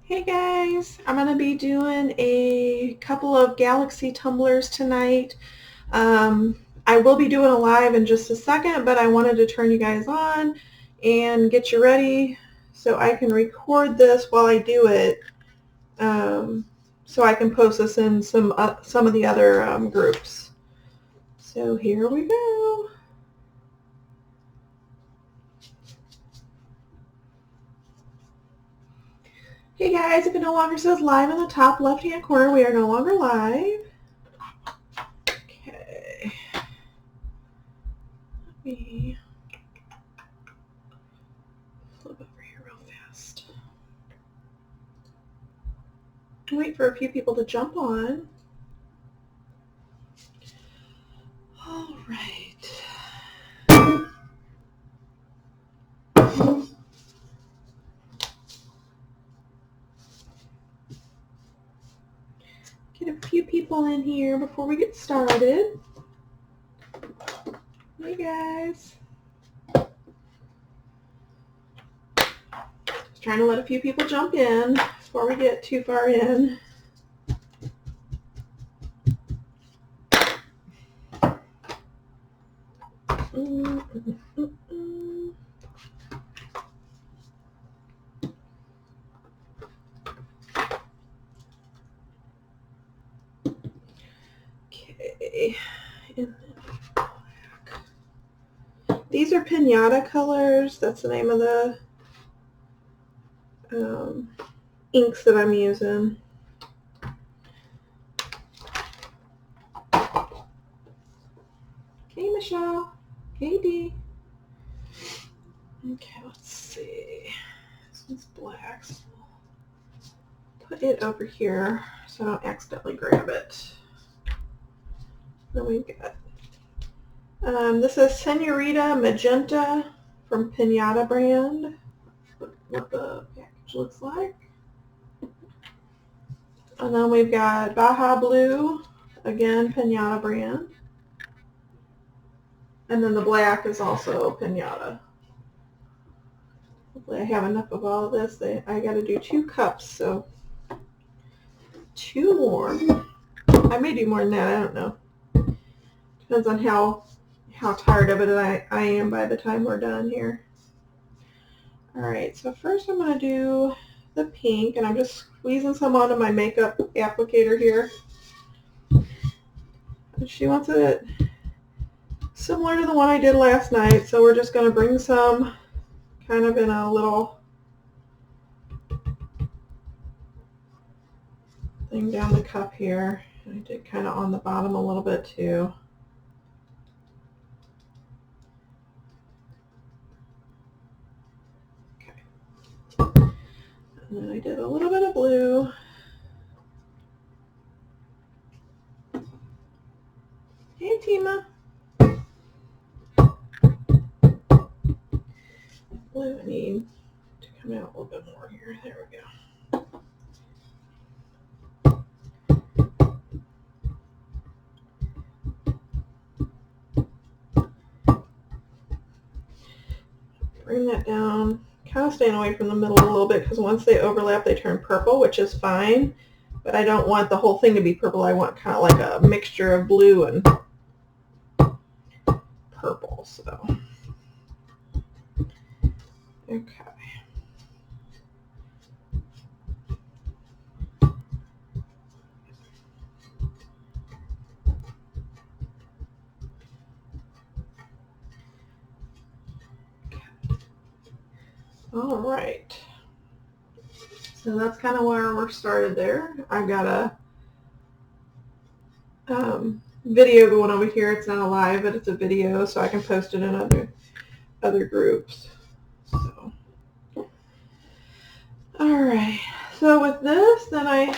Hey guys, I'm going to be doing a couple of Galaxy tumblers tonight. I will be doing a live in just a second, but I wanted to turn you guys on and get you ready so I can record this while I do it, so I can post this in some of the other groups. So here we go. Hey guys, if it no longer says live in the top left-hand corner, we are no longer live. Okay. Let me flip over here real fast. Wait for a few people to jump on. All right. Get a few people in here before we get started. Hey guys. Just trying to let a few people jump in before we get too far in. Okay. And then black. These are pinata colors. That's the name of the inks that I'm using. Okay, Michelle. KD. Okay, let's see. This one's black. So put it over here so I don't accidentally grab it. Then we've got, this is Senorita Magenta from Pinata brand. What the package looks like. And then we've got Baja Blue, again, Pinata brand. And then the black is also Pinata. Hopefully I have enough of all of this. I got to do 2 cups, so 2 more. I may do more than that, I don't know. Depends on how tired of it I am by the time we're done here. All right, so first I'm going to do the pink, and I'm just squeezing some onto my makeup applicator here. And she wants it similar to the one I did last night, so we're just going to bring some kind of in a little thing down the cup here. I did kind of on the bottom a little bit too. Okay. And then I did a little bit of blue. Hey, Tima. Blue, I need to come out a little bit more here. There we go. Bring that down, kind of staying away from the middle a little bit because once they overlap they turn purple, which is fine, but I don't want the whole thing to be purple. I want kind of like a mixture of blue and purple, so. Okay. All right. So that's kind of where we're started there. I've got a video going over here. It's not a live, but it's a video, so I can post it in other groups. So, all right. So with this, then I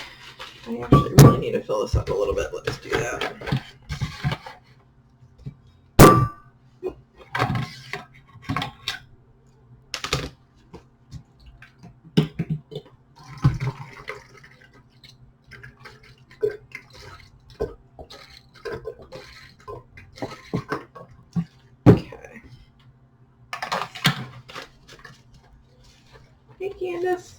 actually really need to fill this up a little bit. Let's do that. Hey, Candace.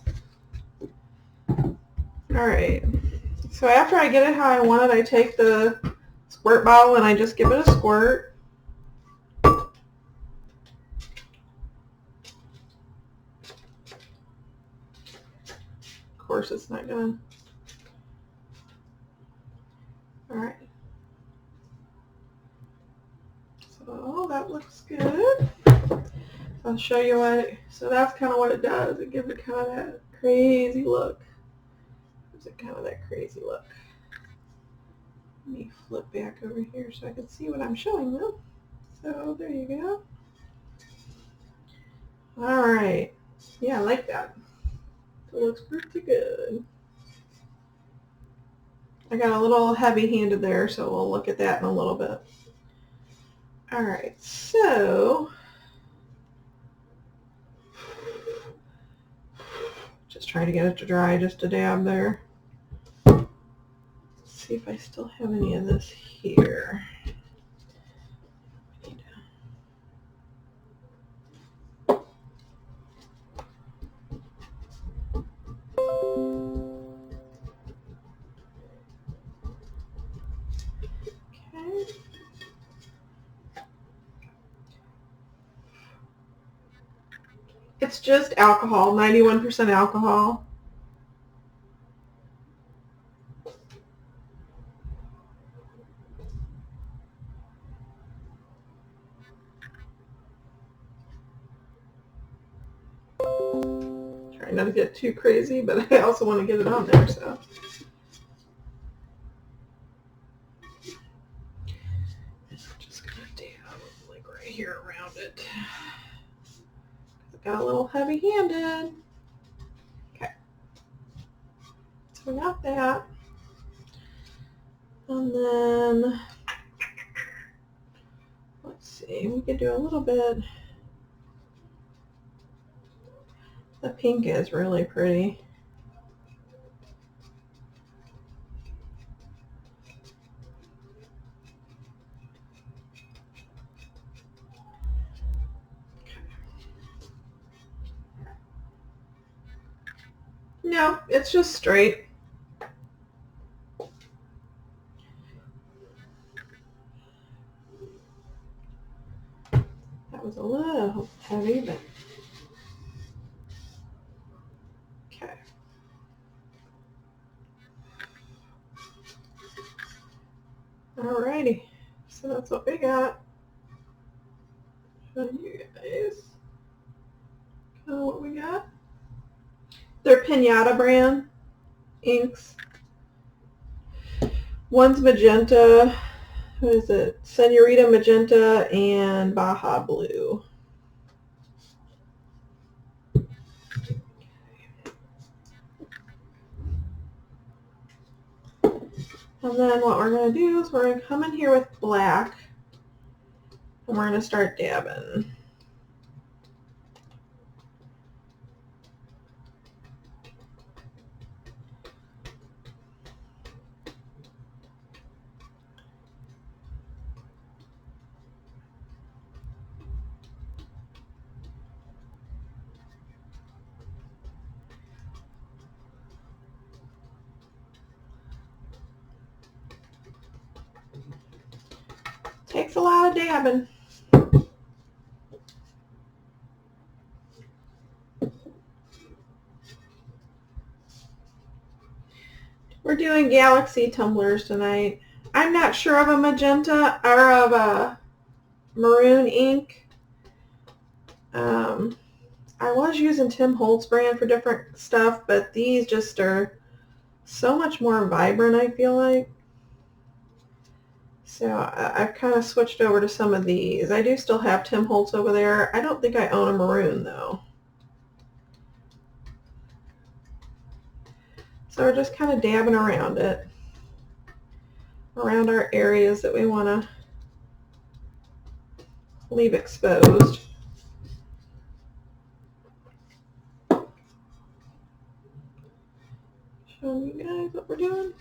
Alright, so after I get it how I want it, I take the squirt bottle and I just give it a squirt. Of course it's not gonna. Alright. So that looks good. I'll show you what, so that's kind of what it does. It gives it kind of that crazy look. Gives it kind of that crazy look. Let me flip back over here so I can see what I'm showing them. So there you go. All right. Yeah, I like that. It looks pretty good. I got a little heavy-handed there, so we'll look at that in a little bit. All right, so just trying to get it to dry, just a dab there. Let's see if I still have any of this here. Okay. It's just alcohol, 91% alcohol. Trying not to get too crazy, but I also want to get it on there, so. Just gonna dab like right here around it. It got a little heavy-handed. Okay. So we got that. And then, let's see, we could do a little bit. The pink is really pretty. No, it's just straight. That was a little heavy, but okay. Alrighty, so that's what we got. Show you guys kind of what we got. They're Pinata brand inks. One's magenta. What is it? Senorita magenta and Baja blue. And then what we're going to do is we're going to come in here with black and we're going to start dabbing. Takes a lot of dabbing. We're doing Galaxy tumblers tonight. I'm not sure of a magenta or of a maroon ink. I was using Tim Holtz brand for different stuff, but these just are so much more vibrant, I feel like. So I've kind of switched over to some of these. I do still have Tim Holtz over there. I don't think I own a maroon though. So we're just kind of dabbing around it, around our areas that we want to leave exposed. Showing you guys what we're doing.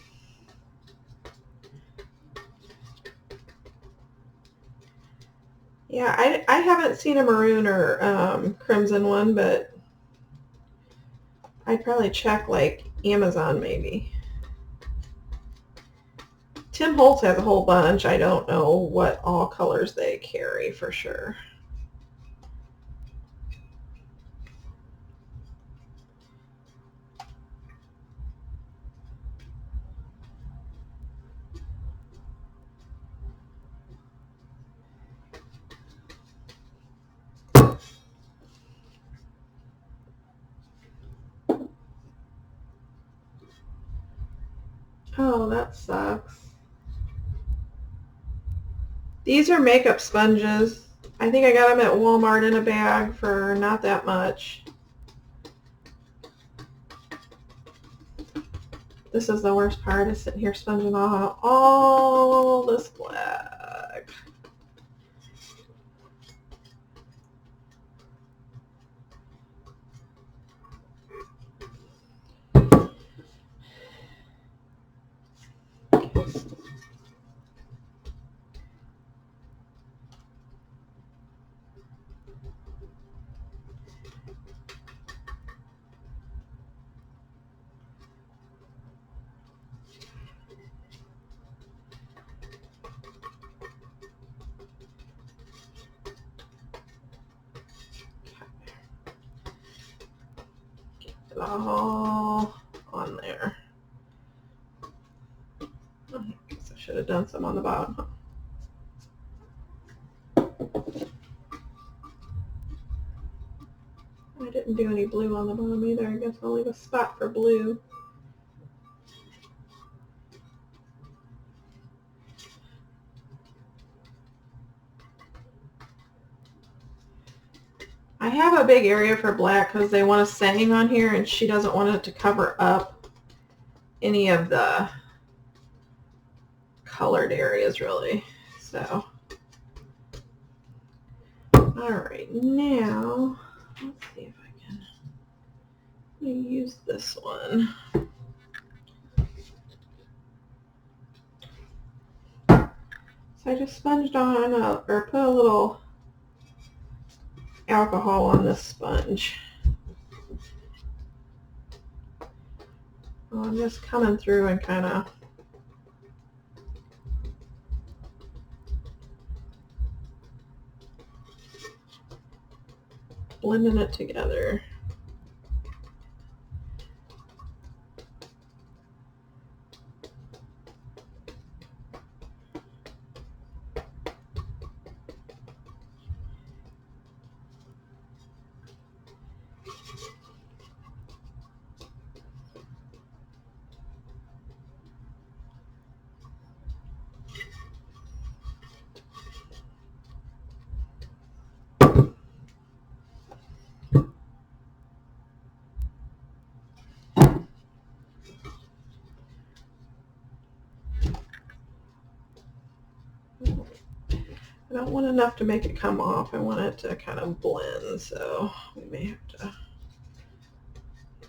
Yeah, I haven't seen a maroon or crimson one, but I'd probably check like Amazon maybe. Tim Holtz has a whole bunch. I don't know what all colors they carry for sure. Oh, that sucks. These are makeup sponges. I think I got them at Walmart in a bag for not that much. This is the worst part, is sitting here sponging off all this black. It all on there. I guess I should have done some on the bottom. I didn't do any blue on the bottom either. I guess I'll leave a spot for blue. I have a big area for black because they want a saying on here and she doesn't want it to cover up any of the colored areas really. So, all right, now let's see if I can use this one. So I just sponged on or put a little alcohol on this sponge. Well, I'm just coming through and kind of blending it together. I don't want enough to make it come off. I want it to kind of blend, so we may have to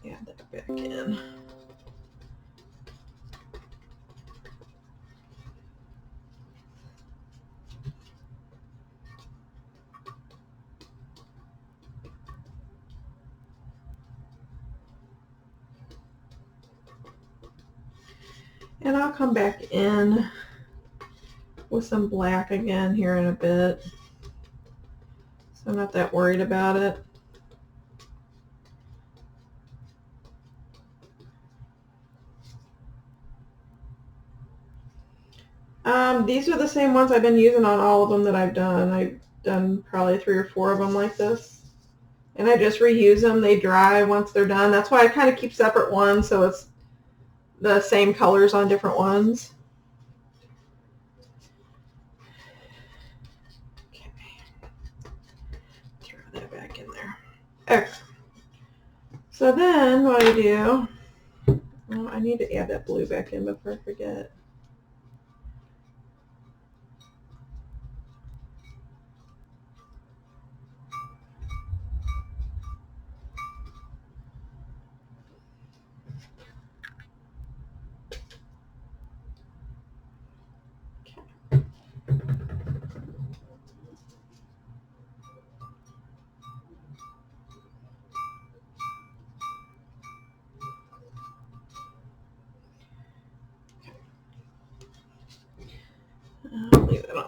add that back in. And I'll come back in with some black again here in a bit. So I'm not that worried about it. These are the same ones I've been using on all of them that I've done. I've done probably 3 or 4 of them like this. And I just reuse them. They dry once they're done. That's why I kind of keep separate ones so it's the same colors on different ones. Okay. Throw that back in there. Okay. So then what I do, oh, I need to add that blue back in before I forget.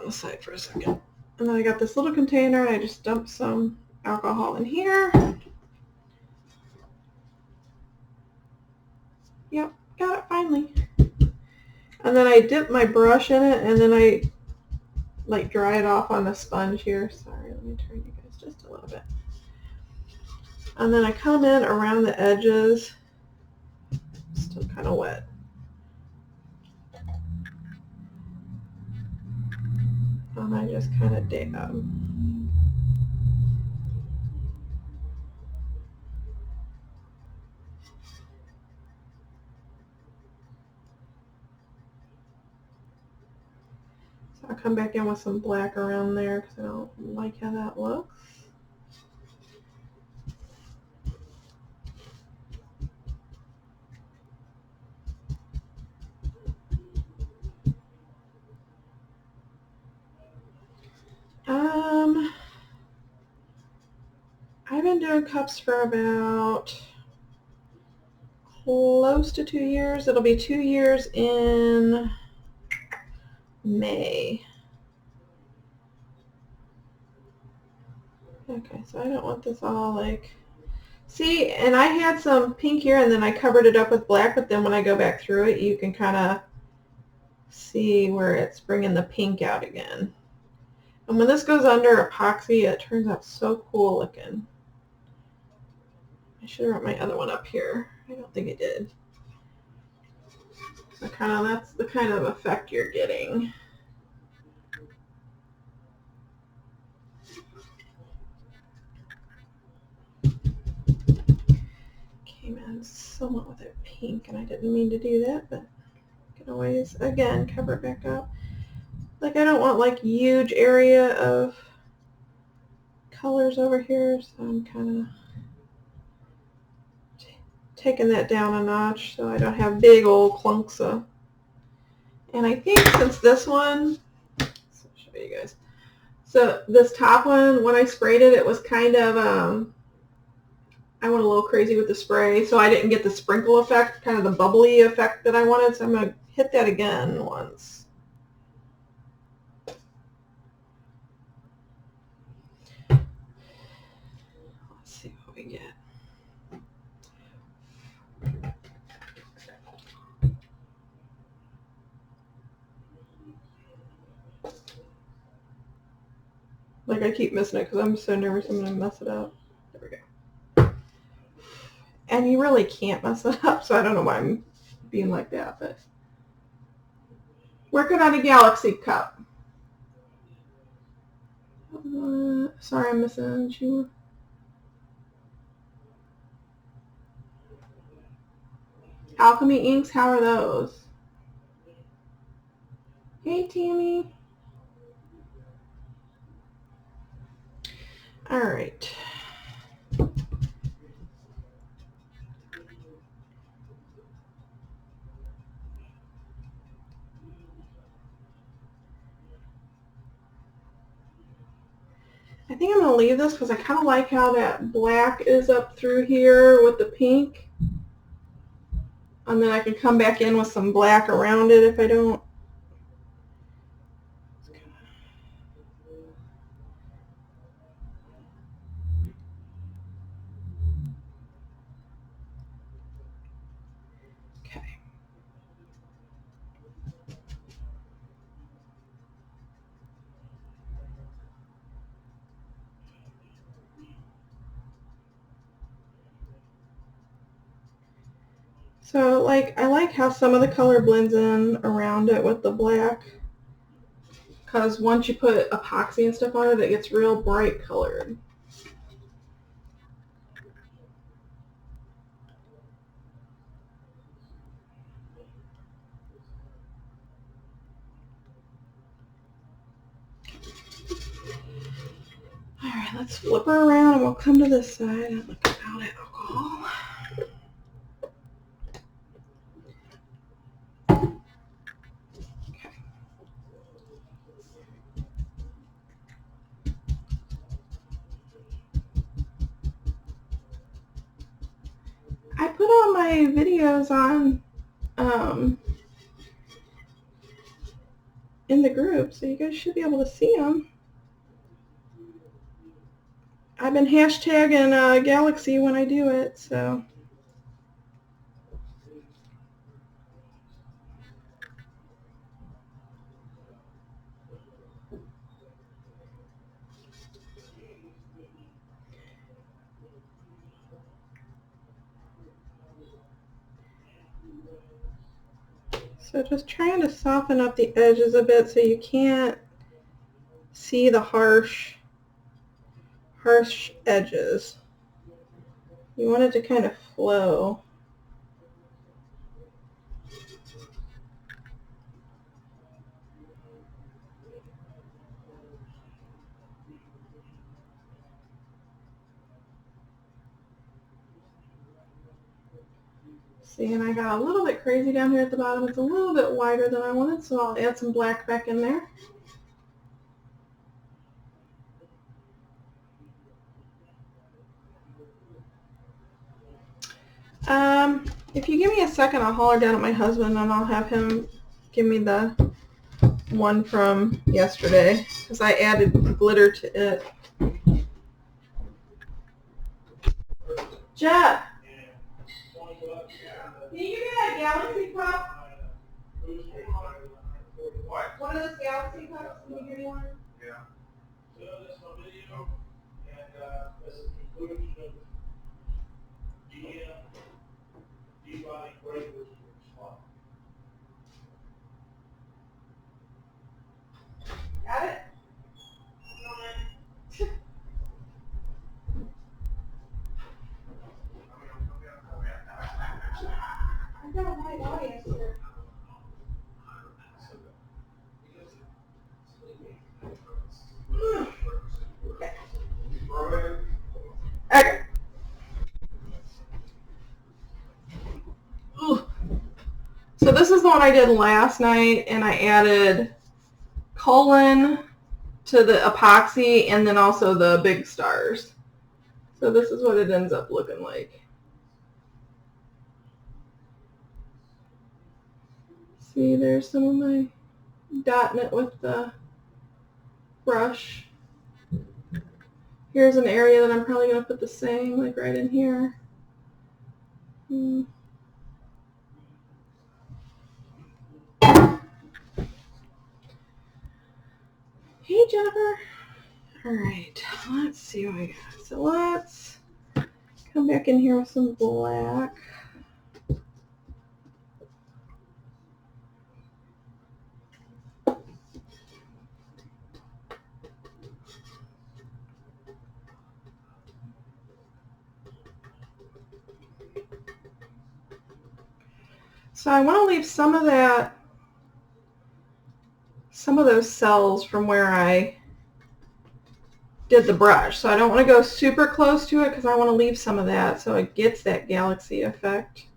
on the side for a second. And then I got this little container and I just dumped some alcohol in here. Yep, got it finally. And then I dip my brush in it and then I like dry it off on the sponge here. Sorry, let me turn you guys just a little bit. And then I come in around the edges. Still kind of wet. And I just kind of dab. So I'll come back in with some black around there because I don't like how that looks. I've been doing cups for about close to 2 years. It'll be 2 years in May. Okay, so I don't want this all like, see, and I had some pink here and then I covered it up with black, but then when I go back through it, you can kind of see where it's bringing the pink out again. And when this goes under epoxy, it turns out so cool looking. I should have wrote my other one up here. I don't think I did. So that's the kind of effect you're getting. Came in somewhat with it pink, and I didn't mean to do that, but you can always, again, cover it back up. Like, I don't want like huge area of colors over here, so I'm kind of taking that down a notch so I don't have big old clunks of. And I think since this one, I'll show you guys. So this top one, when I sprayed it, it was kind of, I went a little crazy with the spray, so I didn't get the sprinkle effect, kind of the bubbly effect that I wanted, so I'm going to hit that again once. Let's see what we get. Like, I keep missing it because I'm so nervous I'm going to mess it up. There we go. And you really can't mess it up, so I don't know why I'm being like that, but working on a Galaxy cup. Sorry, I'm missing you. Alchemy inks, how are those? Hey, Tammy. All right. I think I'm going to leave this because I kind of like how that black is up through here with the pink. And then I can come back in with some black around it if I don't. Okay. So, like, I like how some of the color blends in around it with the black. Because once you put epoxy and stuff on it, it gets real bright colored. All right, let's flip her around and we'll come to this side and look about alcohol. I put all my videos on in the group, so you guys should be able to see them. I've been hashtagging Galaxy when I do it, so. So just trying to soften up the edges a bit so you can't see the harsh edges. You want it to kind of flow. See, and I got a little bit crazy down here at the bottom. It's a little bit wider than I wanted, so I'll add some black back in there. If you give me a second, I'll holler down at my husband and I'll have him give me the one from yesterday because I added glitter to it. Jeff, can you give me that Galaxy cup? What? One of those Galaxy cups? Can you give me one? Yeah. So that's my video, and this is the conclusion of D-body breakers spot. Got it? I've got a white audience here. Okay. Ooh. So this is the one I did last night, and I added colon to the epoxy and then also the big stars. So this is what it ends up looking like. See, there's some of my dotting it with the brush. Here's an area that I'm probably going to put the same, like right in here. Hey, Jennifer. All right, let's see what I got. So let's come back in here with some black. So I want to leave some of that, some of those cells from where I did the brush. So I don't want to go super close to it because I want to leave some of that so it gets that galaxy effect.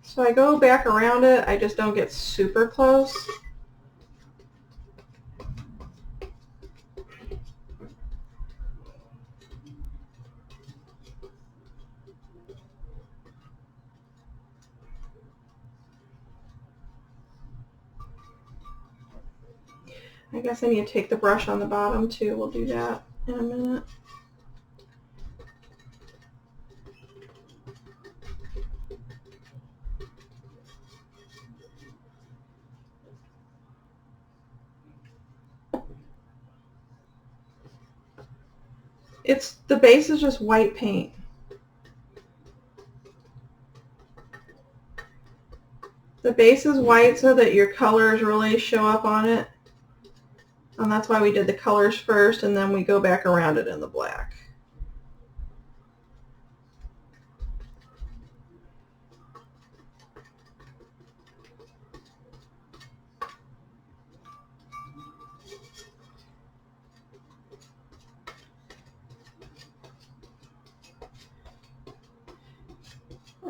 So I go back around it, I just don't get super close. I guess I need to take the brush on the bottom too. We'll do that in a minute. The base is just white paint. The base is white so that your colors really show up on it. And that's why we did the colors first and then we go back around it in the black.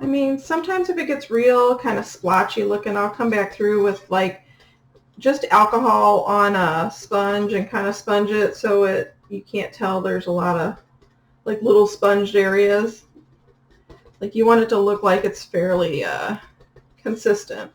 I mean, sometimes if it gets real kind of splotchy looking, I'll come back through with like just alcohol on a sponge and kind of sponge it so you can't tell there's a lot of like little sponged areas. Like you want it to look like it's fairly consistent.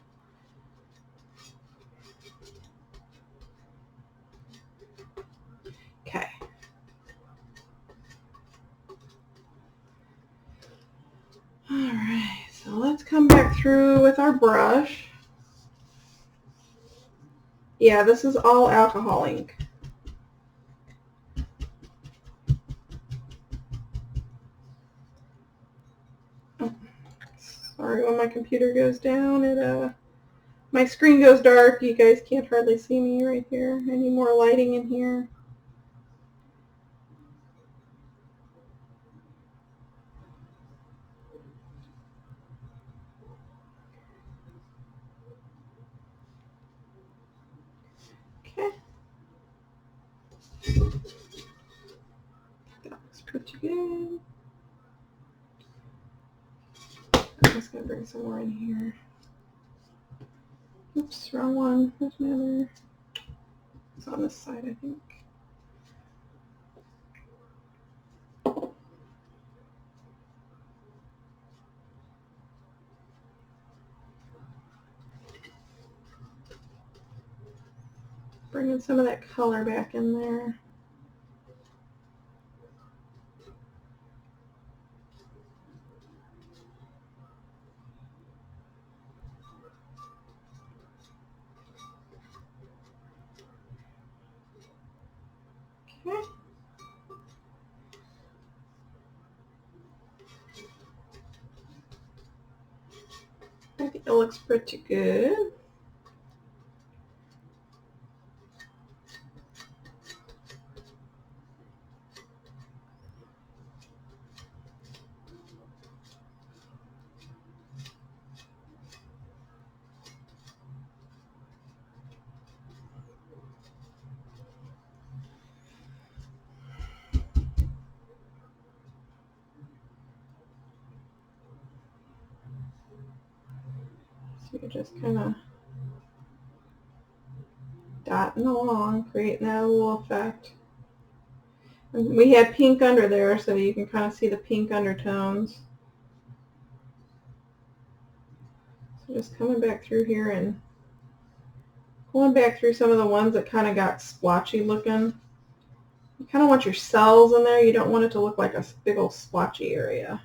through with our brush. Yeah, this is all alcohol ink. Oh, sorry, when my computer goes down, my screen goes dark. You guys can't hardly see me right here. I need more lighting in here. Okay. That looks pretty good. I'm just going to bring some more in here. Oops, wrong one. There's another. It's on this side, I think. Bringing some of that color back in there. Okay. I think it looks pretty good. So you're just kind of dotting along, creating that little effect. And we had pink under there, so you can kind of see the pink undertones. So just coming back through here and going back through some of the ones that kind of got splotchy looking. You kind of want your cells in there. You don't want it to look like a big old splotchy area.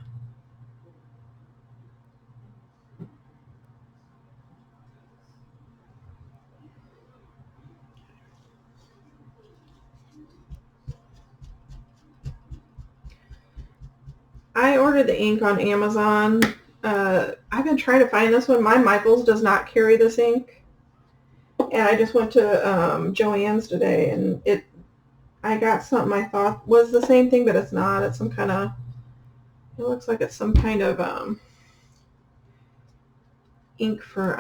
I ordered the ink on Amazon. I've been trying to find this one. My Michaels does not carry this ink. And I just went to Joann's today, and I got something I thought was the same thing, but it's not. It's some kind of, it looks like it's some kind of ink for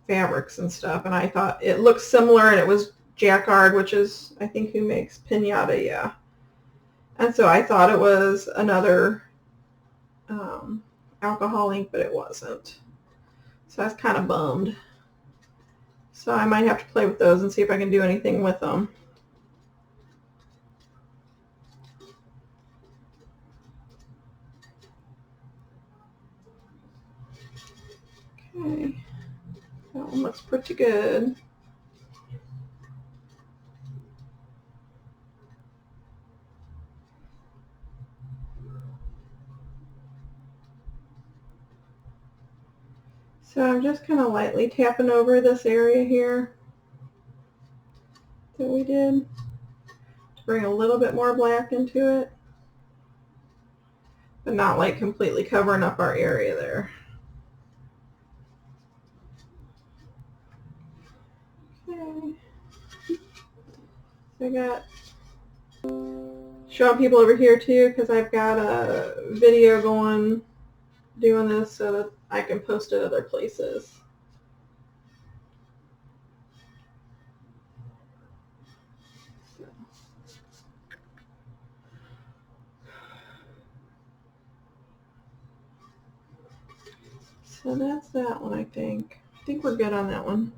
fabrics and stuff. And I thought it looked similar, and it was Jacquard, which is, I think, who makes Pinata, yeah. And so I thought it was another alcohol ink, but it wasn't. So I was kind of bummed. So I might have to play with those and see if I can do anything with them. Okay, that one looks pretty good. So I'm just kind of lightly tapping over this area here that we did to bring a little bit more black into it, but not like completely covering up our area there. Okay. So I got showing people over here too, because I've got a video going doing this so that I can post it other places. So that's that one, I think. I think we're good on that one.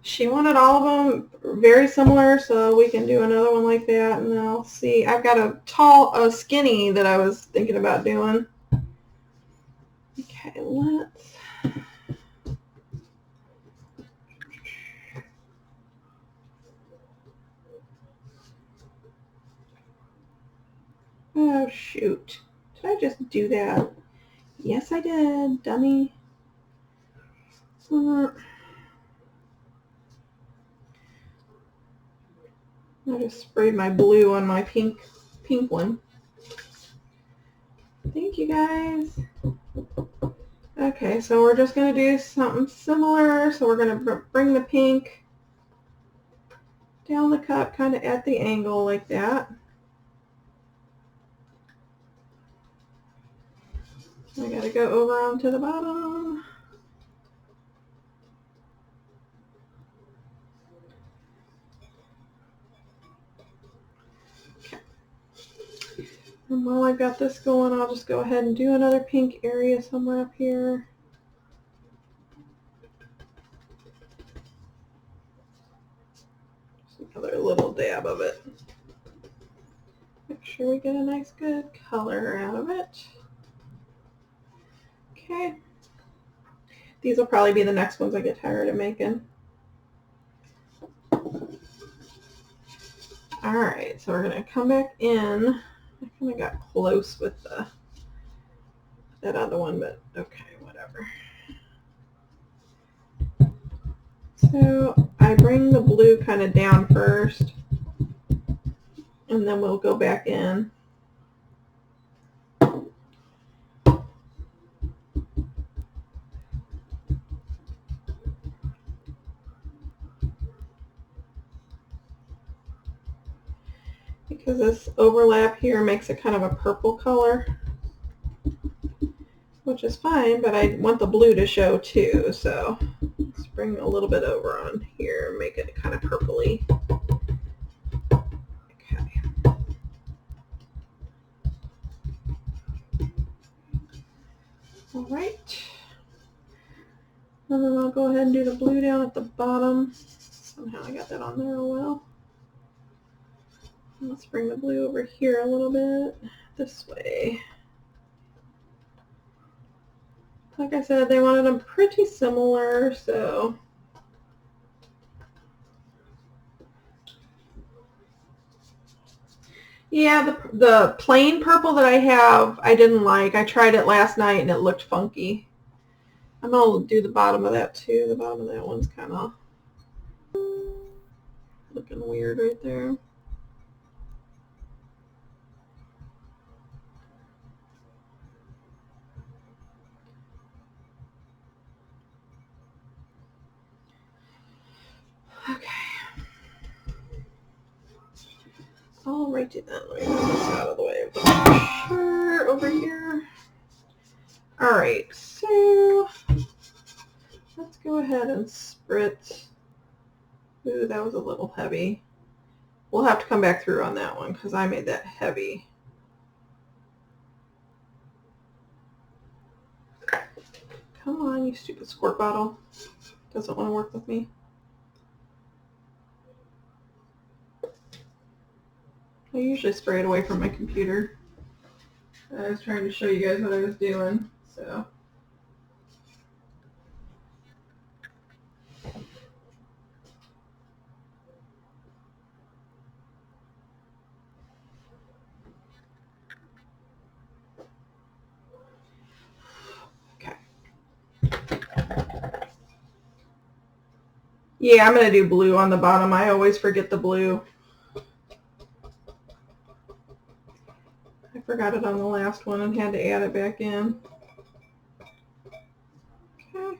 She wanted all of them very similar, so we can do another one like that, and then I'll see. I've got a skinny that I was thinking about doing. Okay, let's... Oh, shoot. Did I just do that? Yes, I did, dummy. I just sprayed my blue on my pink one. Thank you, guys. Okay, so we're just going to do something similar. So we're going to bring the pink down the cup, kind of at the angle like that. I got to go over onto the bottom. Okay. And while I've got this going, I'll just go ahead and do another pink area somewhere up here. Just another little dab of it. Make sure we get a nice good color out of it. Okay. These will probably be the next ones I get tired of making. Alright, so we're going to come back in. I kind of got close with that other one, but okay, whatever. So I bring the blue kind of down first, and then we'll go back in. Because this overlap here makes it kind of a purple color, which is fine, but I want the blue to show too, so let's bring a little bit over on here and make it kind of purpley. Okay. All right. And then I'll go ahead and do the blue down at the bottom. Somehow I got that on there well. Let's bring the blue over here a little bit, this way. Like I said, they wanted them pretty similar, so yeah, the plain purple that I have, I didn't like. I tried it last night and it looked funky. I'm going to do the bottom of that too. The bottom of that one's kind of looking weird right there. Okay. All righty then. Let me move this out of the way of the shirt over here. All right, so let's go ahead and spritz. Ooh, that was a little heavy. We'll have to come back through on that one because I made that heavy. Come on, you stupid squirt bottle. Doesn't want to work with me. I usually spray it away from my computer. I was trying to show you guys what I was doing, so. Okay. Yeah, I'm going to do blue on the bottom. I always forget the blue. I forgot it on the last one and had to add it back in. Okay.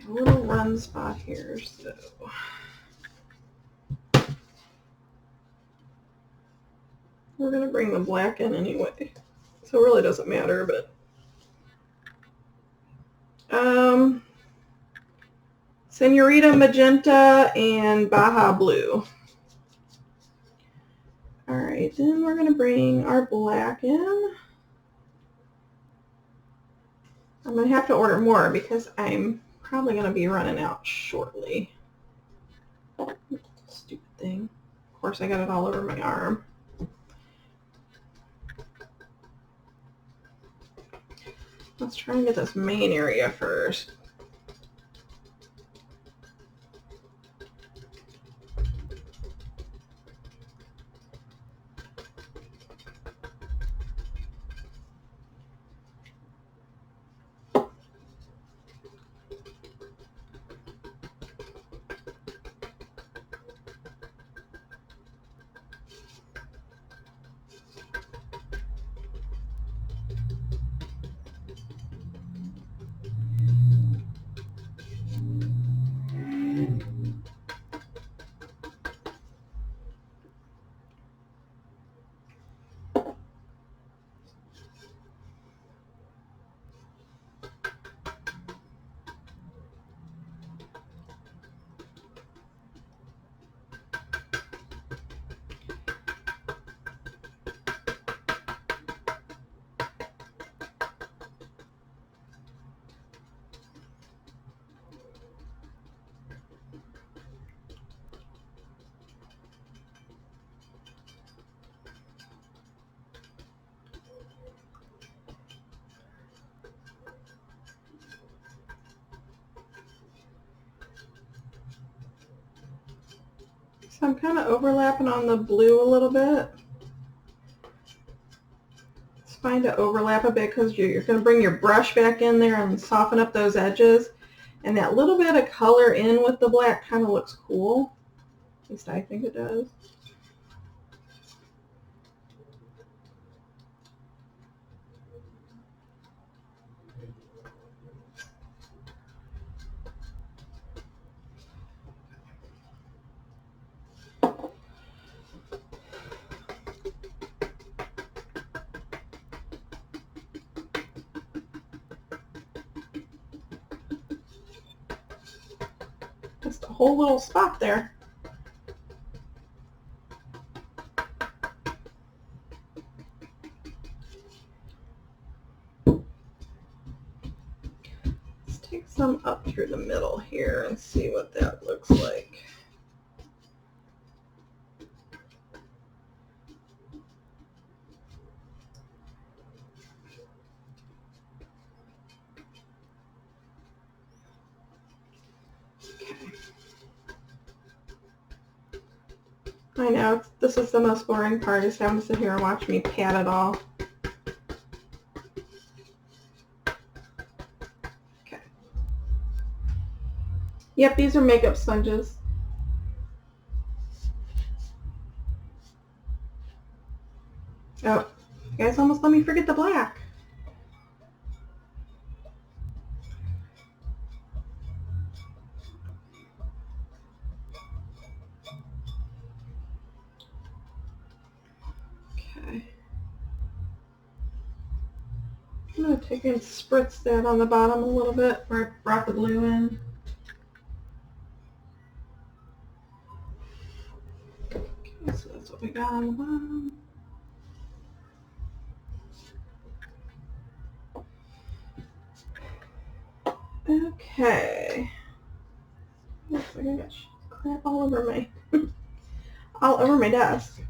A little run spot here, so. We're going to bring the black in anyway, so it really doesn't matter, but Senorita Magenta and Baja Blue. right, then we're going to bring our black in. I'm going to have to order more because I'm probably going to be running out shortly. Stupid thing. Of course, I got it all over my arm. Let's try and get this main area first. So I'm kind of overlapping on the blue a little bit. It's fine to overlap a bit because you're going to bring your brush back in there and soften up those edges. And that little bit of color in with the black kind of looks cool. At least I think it does. Just a whole little spot there. Let's take some up through the middle here and see what that looks like. I know, this is the most boring part, is having to sit here and watch me pat it all. Okay. Yep, these are makeup sponges. Oh, you guys almost let me forget the black. Okay. I'm going to take and spritz that on the bottom a little bit where I brought the blue in. Okay, so that's what we got on the bottom. Okay. Looks like I got crap all over my desk.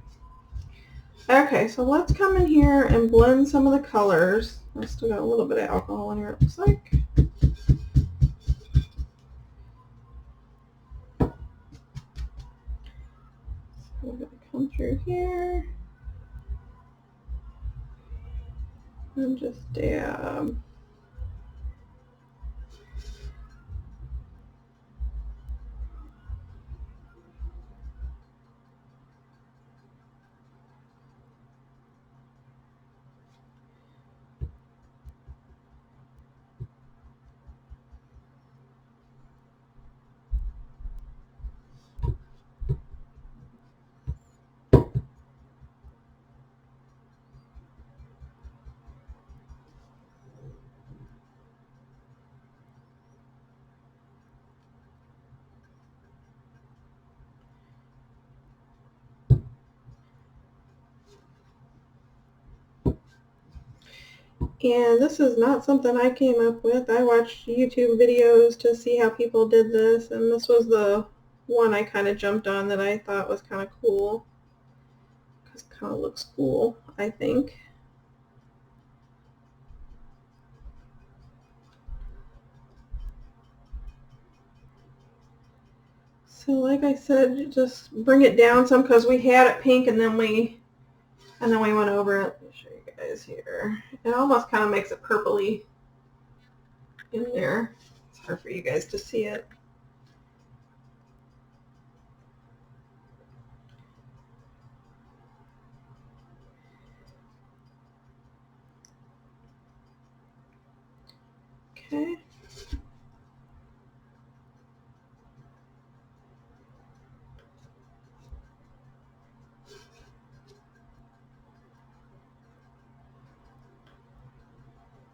Okay, so let's come in here and blend some of the colors. I still got a little bit of alcohol in here, it looks like. So we're going to come through here and just dab. And this is not something I came up with. I watched YouTube videos to see how people did this, and this was the one I kind of jumped on that I thought was kind of cool. Because it kind of looks cool, I think. So like I said, just bring it down some because we had it pink and then we went over it. Let me show you guys here. It almost kind of makes it purpley in there. It's hard for you guys to see it. Okay.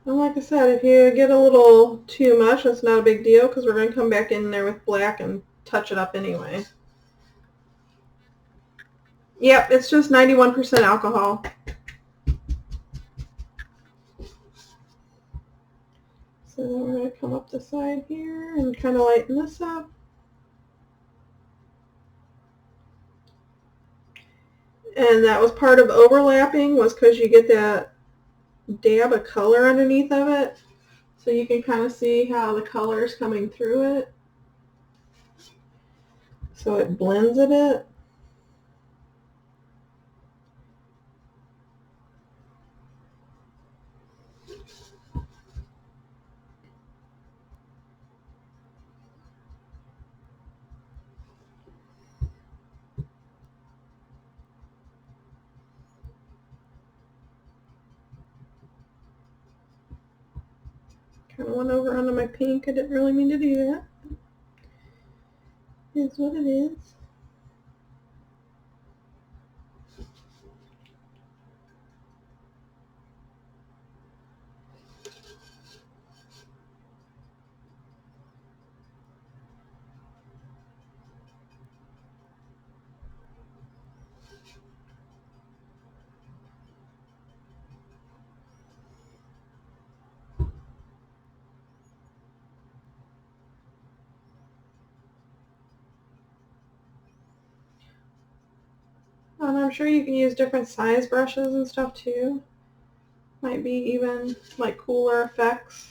And like I said, if you get a little too much, it's not a big deal because we're going to come back in there with black and touch it up anyway. Yep, it's just 91% alcohol. So then we're going to come up the side here and kind of lighten this up. And that was part of overlapping, was because you get that dab of color underneath of it. So you can kind of see how the color is coming through it. So it blends a bit. Kind of went over onto my pink. I didn't really mean to do that. Is what it is. And I'm sure you can use different size brushes and stuff too. Might be even like cooler effects.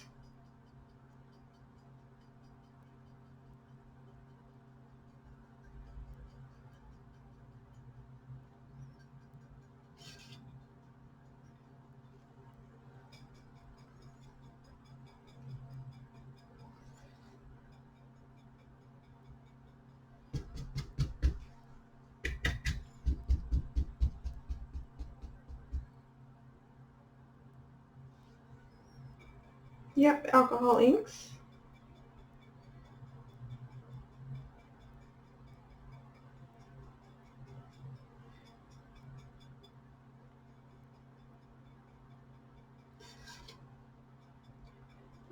Yep, alcohol inks.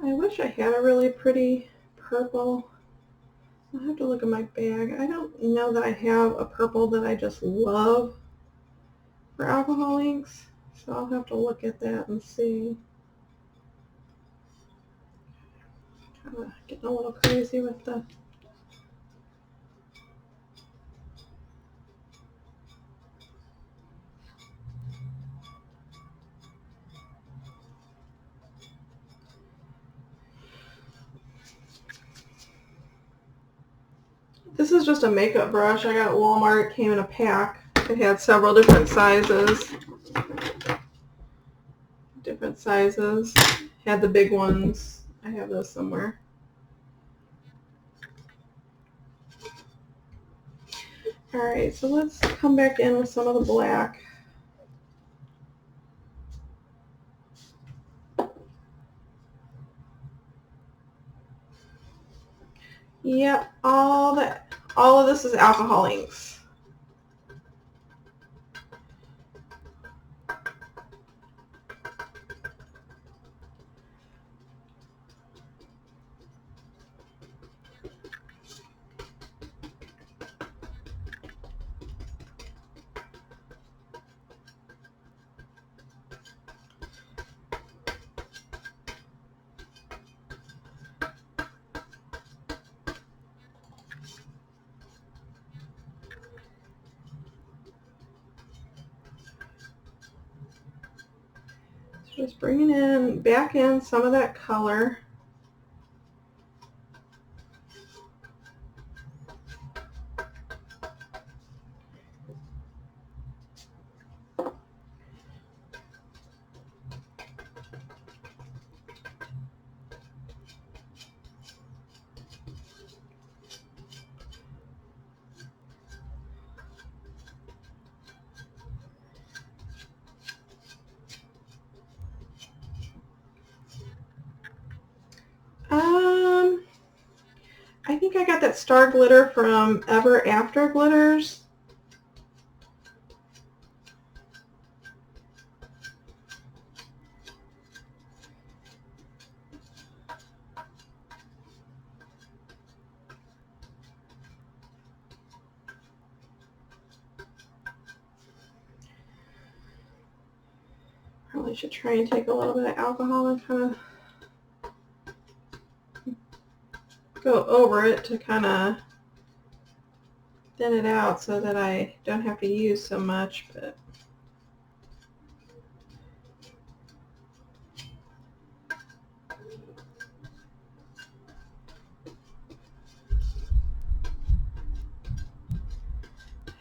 I wish I had a really pretty purple. I'll have to look at my bag. I don't know that I have a purple that I just love for alcohol inks, so I'll have to look at that and see. Kind of getting a little crazy with the This is just a makeup brush. I got at Walmart. It came in a pack. It had several different sizes. Had the big ones. I have those somewhere. Alright, so let's come back in with some of the black. Yep, all of this is alcohol inks. Just bringing in, back in some of that color. I think I got that star glitter from Ever After Glitters. Probably should try and take a little bit of alcohol and kind of go over it to kind of thin it out so that I don't have to use so much. But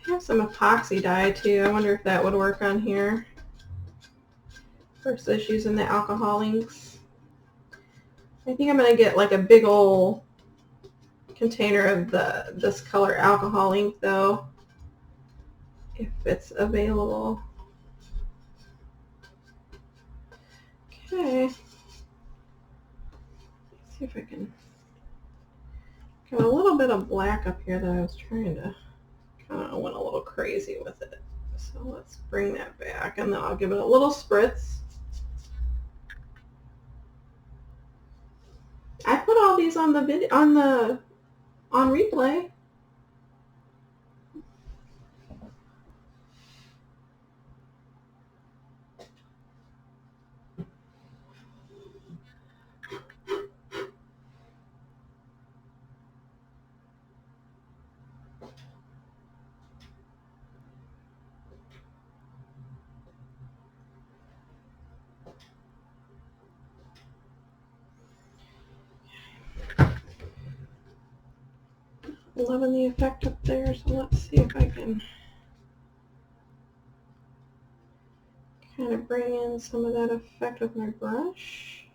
I have some epoxy dye too. I wonder if that would work on here versus using the alcohol inks. I think I'm going to get like a big old container of this color alcohol ink though, if it's available. Okay. Let's see if I can got a little bit of black up here that I was trying to kind of went a little crazy with it. So let's bring that back and then I'll give it a little spritz. I put all these on the video on replay. Loving the effect up there, so let's see if I can kind of bring in some of that effect with my brush.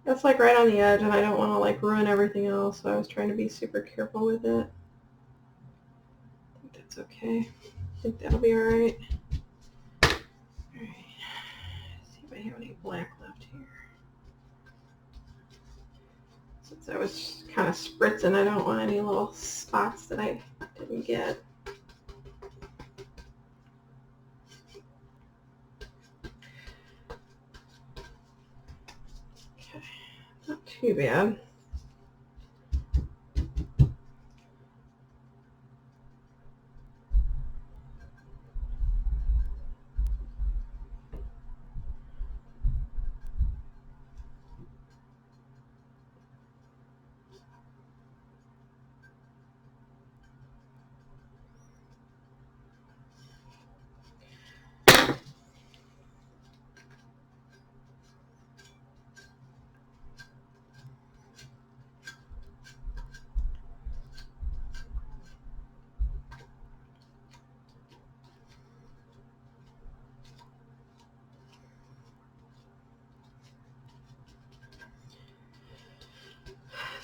That's like right on the edge and I don't want to like ruin everything else, so I was trying to be super careful with it. I think that's okay. I think that'll be alright. Alright, see if I have any black left here. Since I was kind of spritzing, I don't want any little spots that I didn't get. Okay, not too bad.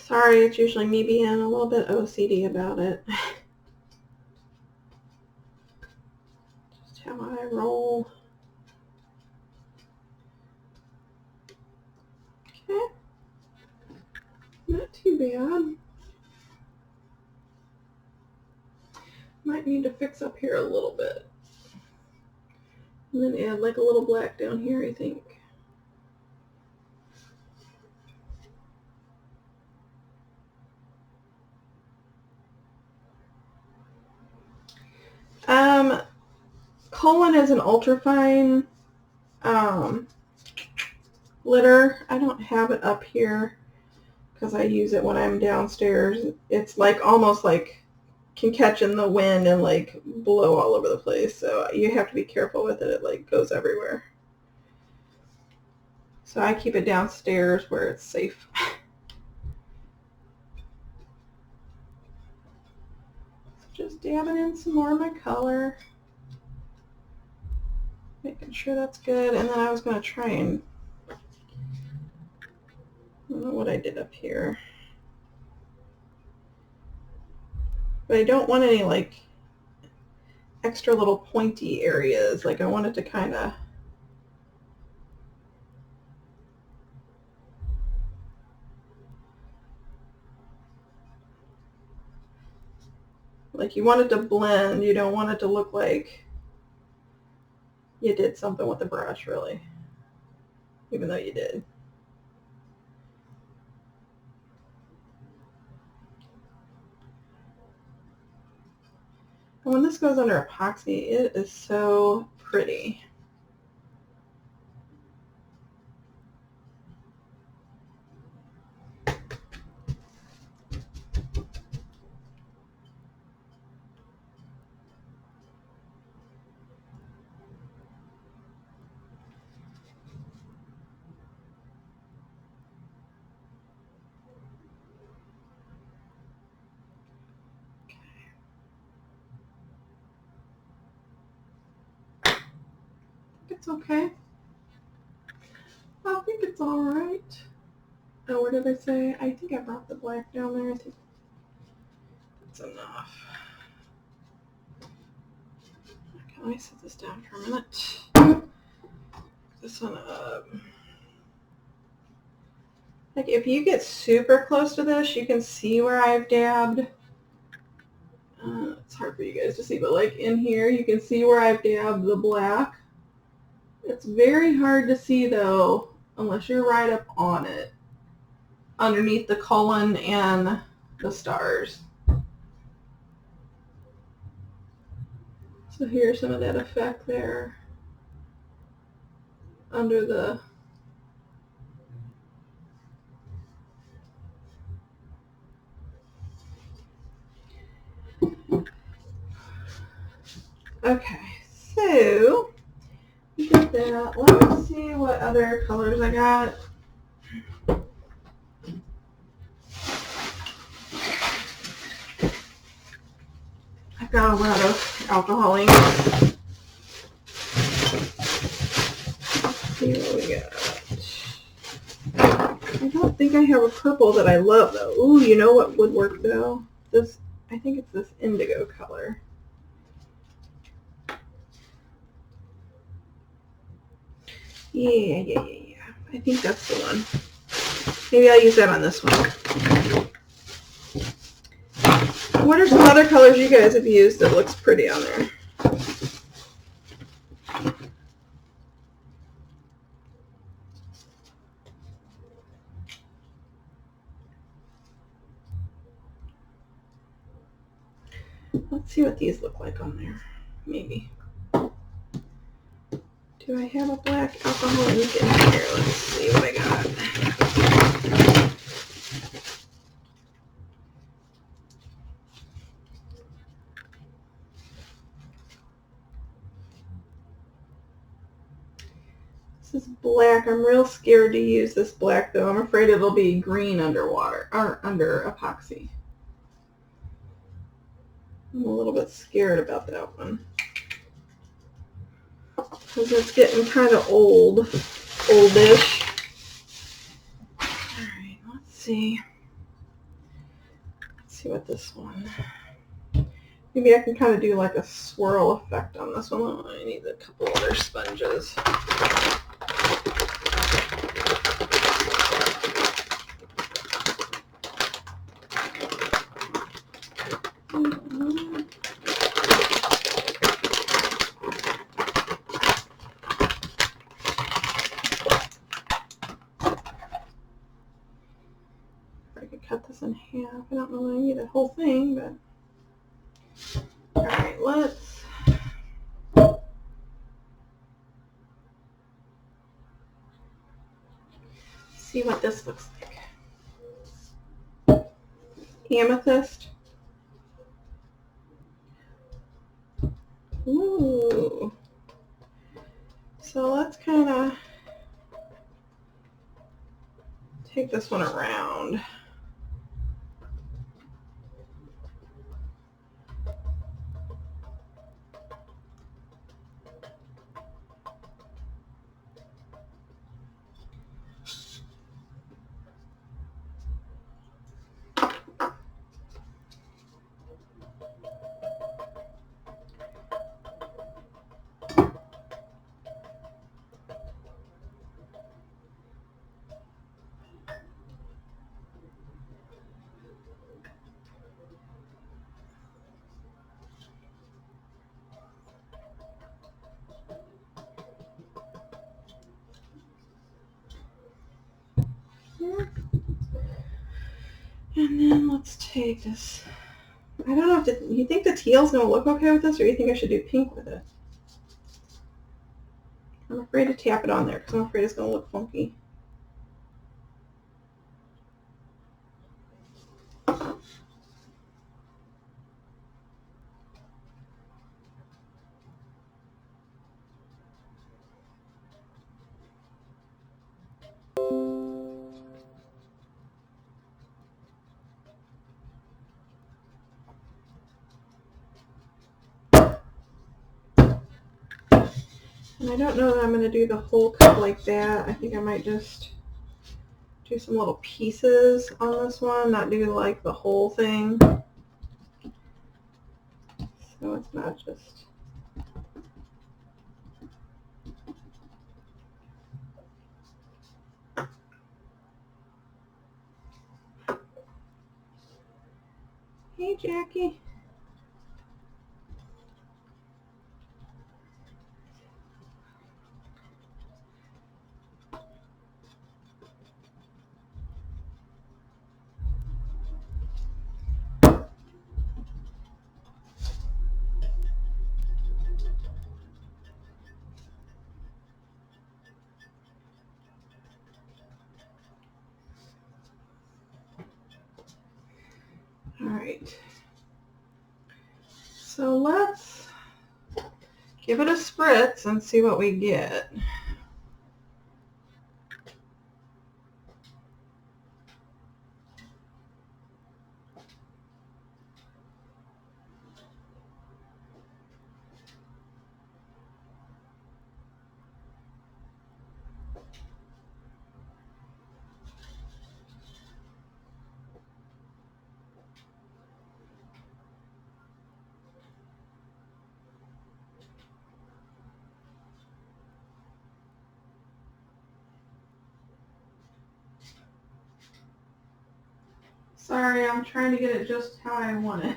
Sorry, it's usually me being a little bit OCD about it. Just how I roll. Okay. Not too bad. Might need to fix up here a little bit. And then add like a little black down here, I think. Colin is an ultrafine glitter. I don't have it up here because I use it when I'm downstairs. It's like almost like can catch in the wind and like blow all over the place. So you have to be careful with it. It like goes everywhere. So I keep it downstairs where it's safe. Just dabbing in some more of my color. Making sure that's good. And then I was going to try and, I don't know what I did up here. But I don't want any like extra little pointy areas. Like I want it to kind of, like you want it to blend. You don't want it to look like you did something with the brush, really, even though you did. And when this goes under epoxy, it is so pretty. It's okay. I think it's all right. Oh, what did I say? I think I brought the black down there. I think that's enough. Okay, let me set this down for a minute. This one up. Like if you get super close to this, you can see where I've dabbed. It's hard for you guys to see, but like in here, you can see where I've dabbed the black. It's very hard to see though, unless you're right up on it, underneath the colon and the stars. So here's some of that effect there under the okay, so we did that. Let me see what other colors I got. I've got a lot of alcohol ink. Let's see what we got. I don't think I have a purple that I love though. Ooh, you know what would work though? This, I think it's this indigo color. Yeah. I think that's the one. Maybe I'll use that on this one. What are some other colors you guys have used that looks pretty on there? Let's see what these look like on there. Maybe. Do I have a black alcohol ink in here? Let's see what I got. This is black. I'm real scared to use this black though. I'm afraid it'll be green underwater or under epoxy. I'm a little bit scared about that one because it's getting kind of oldish. All right, let's see. Let's see what this one. Maybe I can kind of do like a swirl effect on this one. Oh, I need a couple other sponges. I could cut this in half. I don't know that I need the whole thing, but all right, let's see what this looks like. Amethyst. Ooh. So let's kind of take this one around. And then let's take this. I don't know if you think the teal's going to look okay with this, or you think I should do pink with it? I'm afraid to tap it on there because I'm afraid it's going to look funky. And I don't know that I'm going to do the whole cup like that. I think I might just do some little pieces on this one, not do like the whole thing. So it's not just... Hey, Jackie. All right. So let's give it a spritz and see what we get. Sorry, I'm trying to get it just how I want it.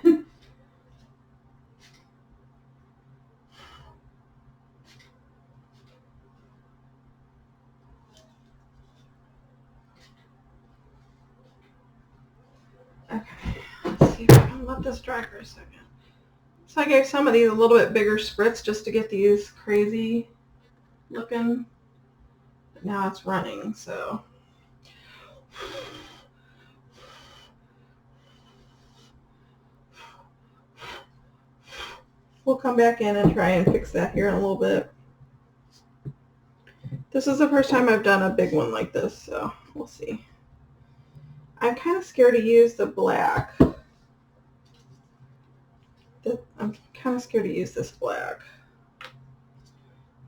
Okay, let's see if I can let this dry for a second. So I gave some of these a little bit bigger spritz just to get these crazy looking. But now it's running, so. We'll come back in and try and fix that here in a little bit. This is the first time I've done a big one like this, so we'll see. I'm kind of scared to use the black. I'm kind of scared to use this black.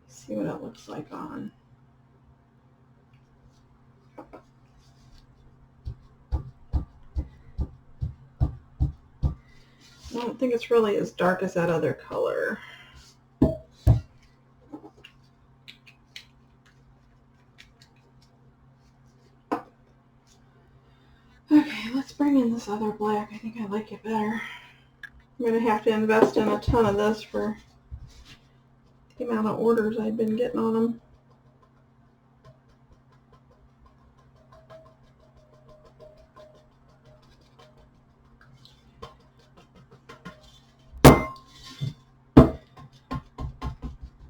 See what it looks like on. I don't think it's really as dark as that other color. Okay, let's bring in this other black. I think I like it better. I'm going to have to invest in a ton of this for the amount of orders I've been getting on them.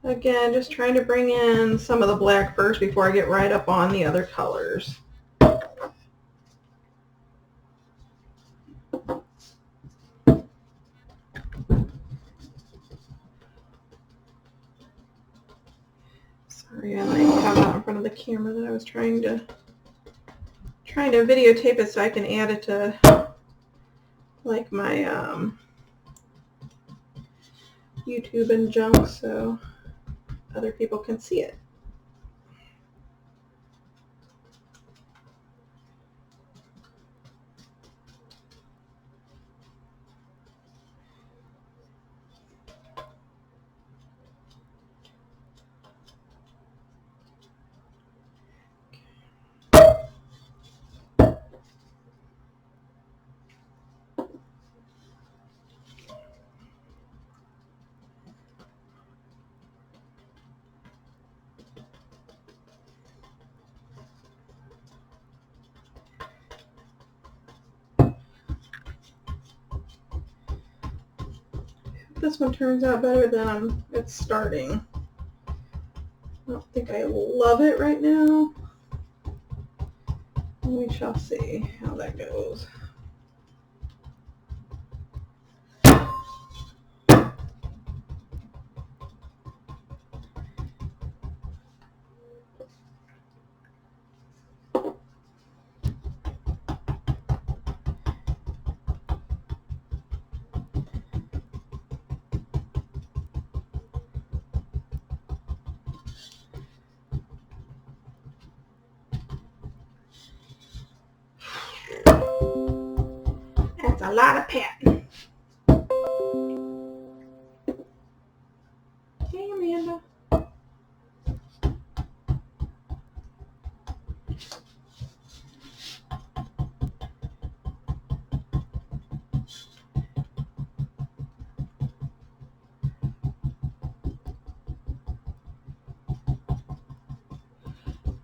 Again, just trying to bring in some of the black first before I get right up on the other colors. Sorry, I might have that in front of the camera that I was trying trying to videotape it so I can add it to like my YouTube and junk so other people can see it. This one turns out better than it's starting. I don't think I love it right now. We shall see how that goes. That's a lot of patting. Hey, Amanda.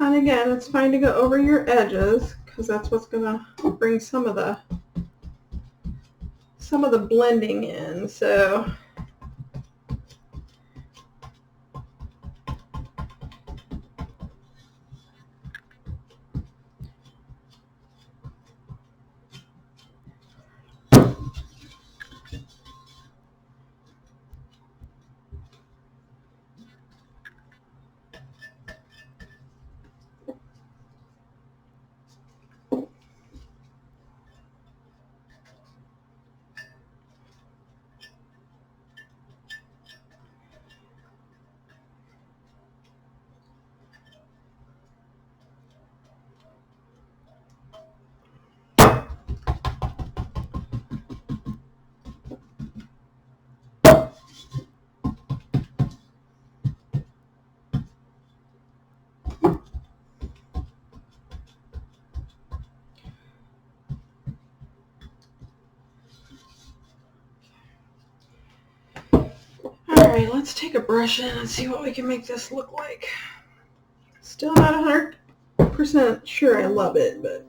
And again, it's fine to go over your edges because that's what's gonna bring some of the blending in. So alright, let's take a brush in and see what we can make this look like. Still not 100% sure I love it, but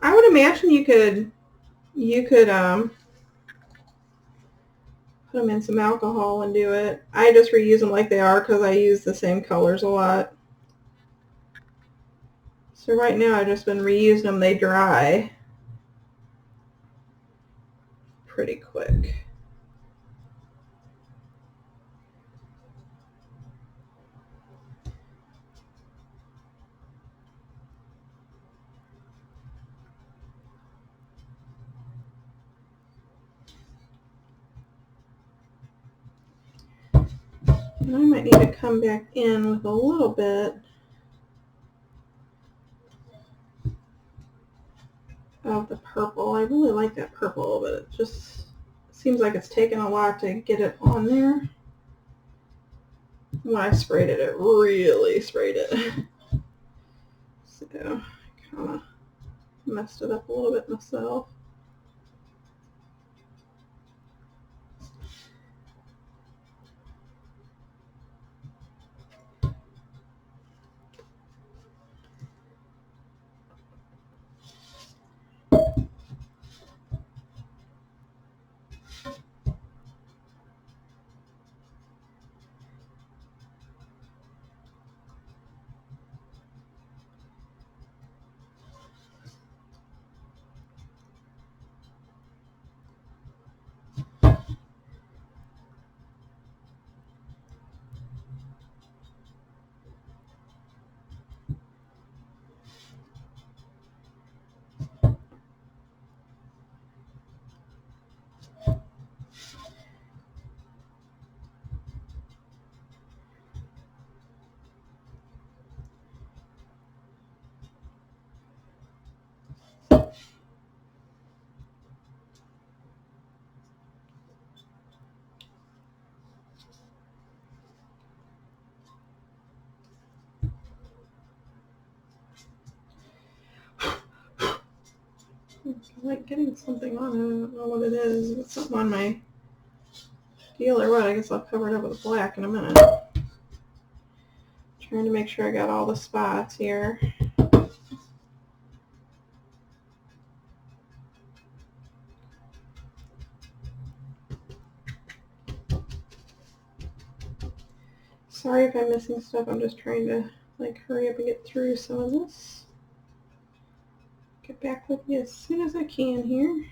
I would imagine you could put them in some alcohol and do it. I just reuse them like they are because I use the same colors a lot. So right now I've just been reusing them. They dry pretty quick. And I might need to come back in with a little bit of the purple. I really like that purple, but it just seems like it's taken a lot to get it on there. When I sprayed it, it really sprayed it. So I kind of messed it up a little bit myself. I like getting something on it. I don't know what it is. It's something on my deal or what. I guess I'll cover it up with black in a minute. Trying to make sure I got all the spots here. Sorry if I'm missing stuff. I'm just trying to hurry up and get through some of this. Get back with you as soon as I can here.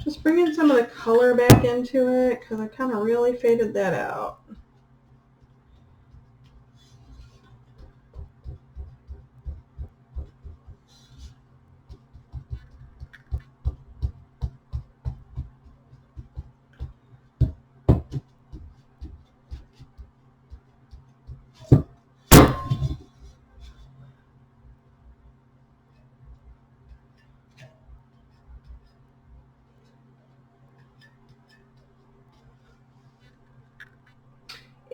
Just bringing some of the color back into it because I kind of really faded that out.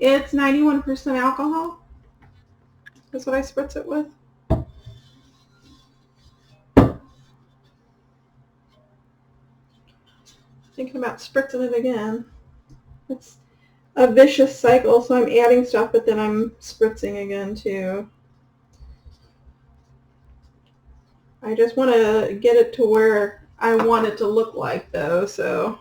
It's 91% alcohol. That's what I spritz it with. Thinking about spritzing it again. It's a vicious cycle, so I'm adding stuff, but then I'm spritzing again too. I just want to get it to where I want it to look like though, so.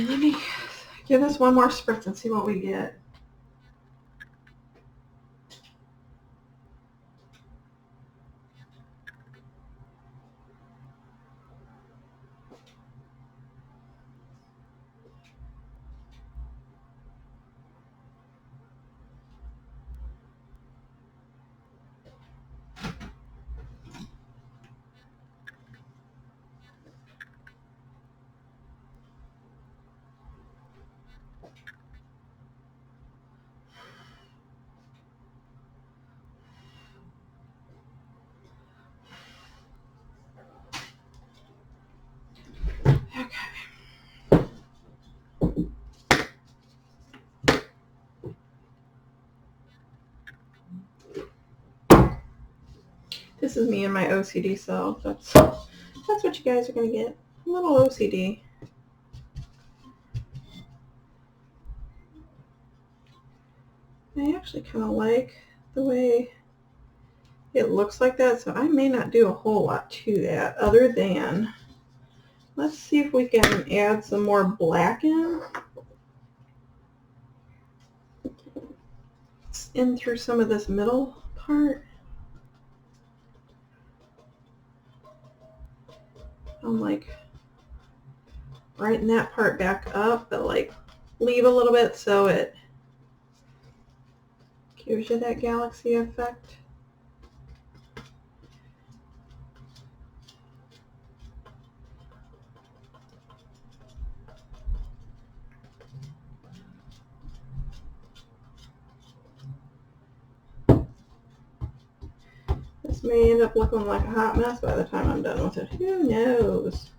right, let me give this one more spritz and see what we get. Okay. This is me and my OCD self. That's what you guys are going to get. A little OCD. I actually kind of like the way it looks like that, so I may not do a whole lot to that other than, let's see if we can add some more black in through some of this middle part. I'm like writing that part back up, but like leave a little bit so it gives you that galaxy effect. This may end up looking like a hot mess by the time I'm done with it. Who knows?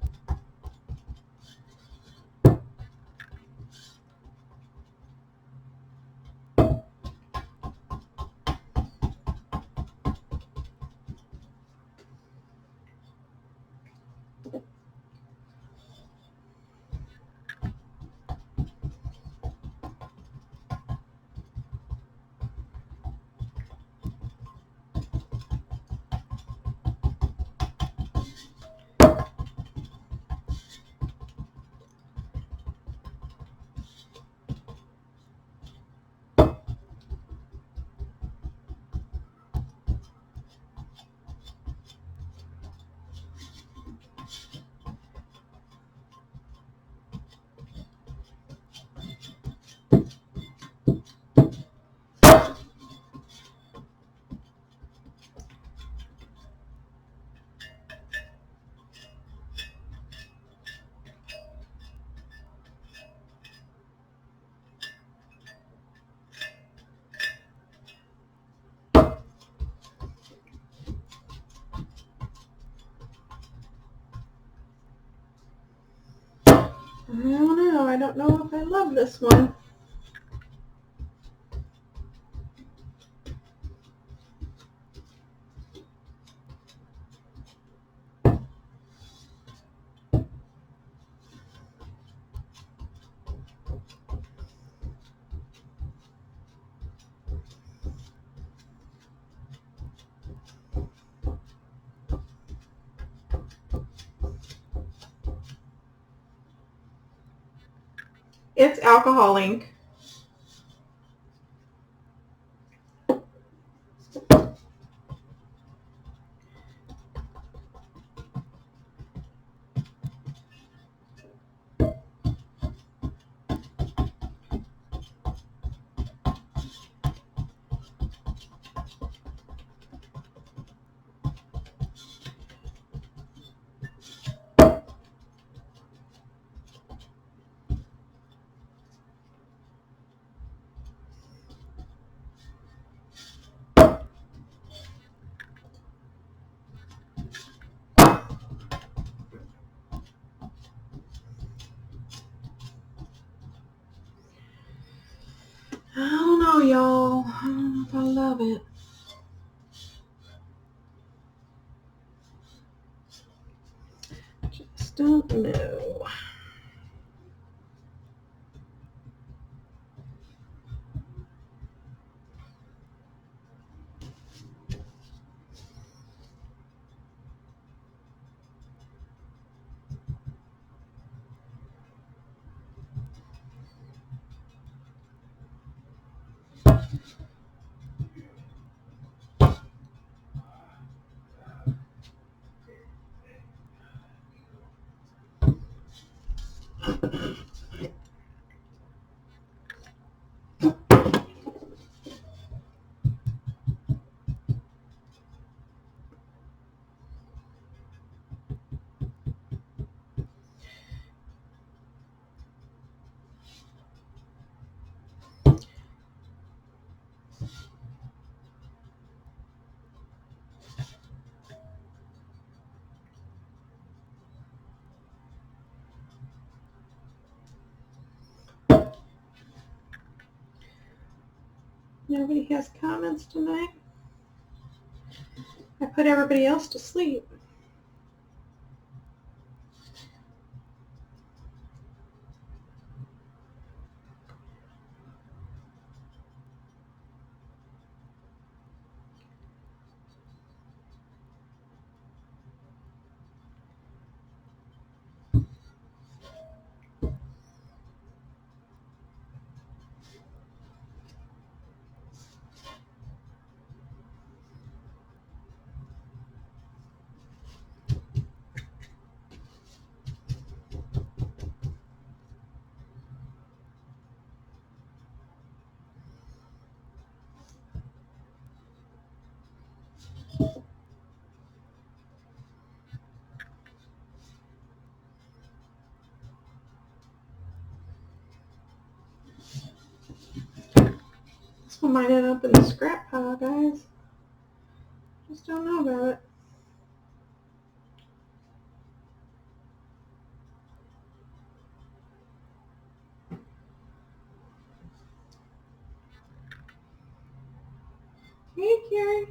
I don't know. I don't know if I love this one. It's alcohol ink. I don't know, y'all. I don't know if I love it. Just don't know. Nobody has comments tonight. I put everybody else to sleep. This one might end up in the scrap pile, guys. Just don't know about it. Hey, Carrie.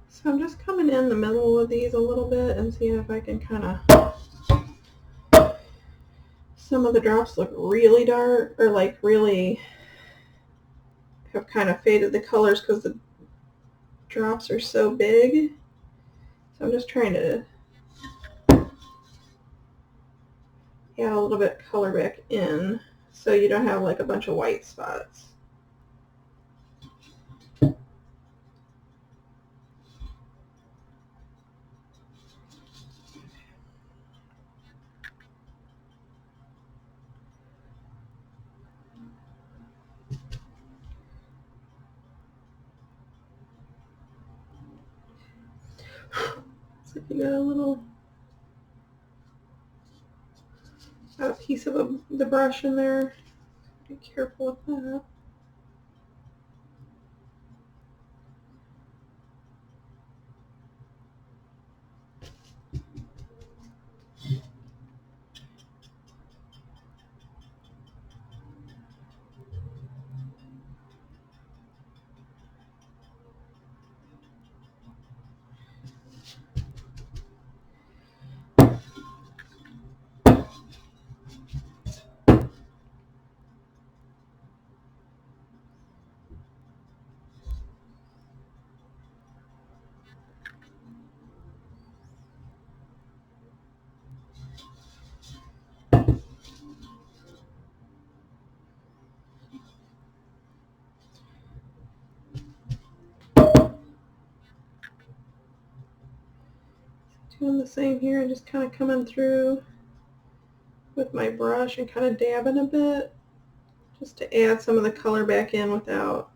So I'm just coming in the middle of these a little bit and seeing if I can kind of, some of the drops look really dark or like really have kind of faded the colors because the drops are so big. So I'm just trying to add a little bit of color back in so you don't have like a bunch of white spots. So you got a little, got a piece of the brush in there. Be careful with that. Doing the same here and just kind of coming through with my brush and kind of dabbing a bit just to add some of the color back in without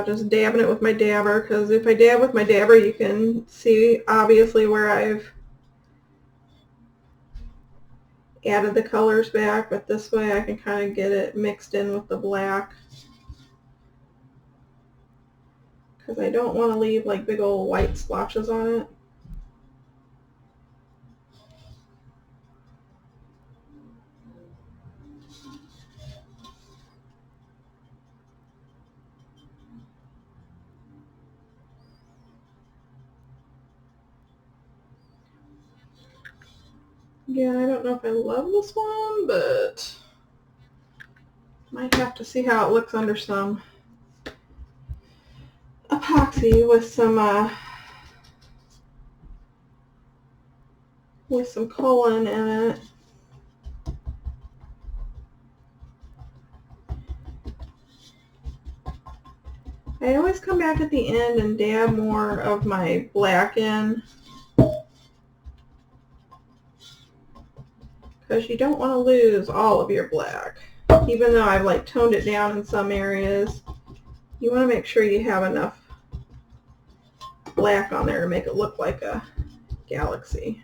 just dabbing it with my dabber, because if I dab with my dabber you can see obviously where I've added the colors back, but this way I can kind of get it mixed in with the black, because I don't want to leave like big old white splotches on it. Yeah, I don't know if I love this one, but might have to see how it looks under some epoxy with some colon in it. I always come back at the end and dab more of my black in, because you don't want to lose all of your black. Even though I've like toned it down in some areas, you want to make sure you have enough black on there to make it look like a galaxy.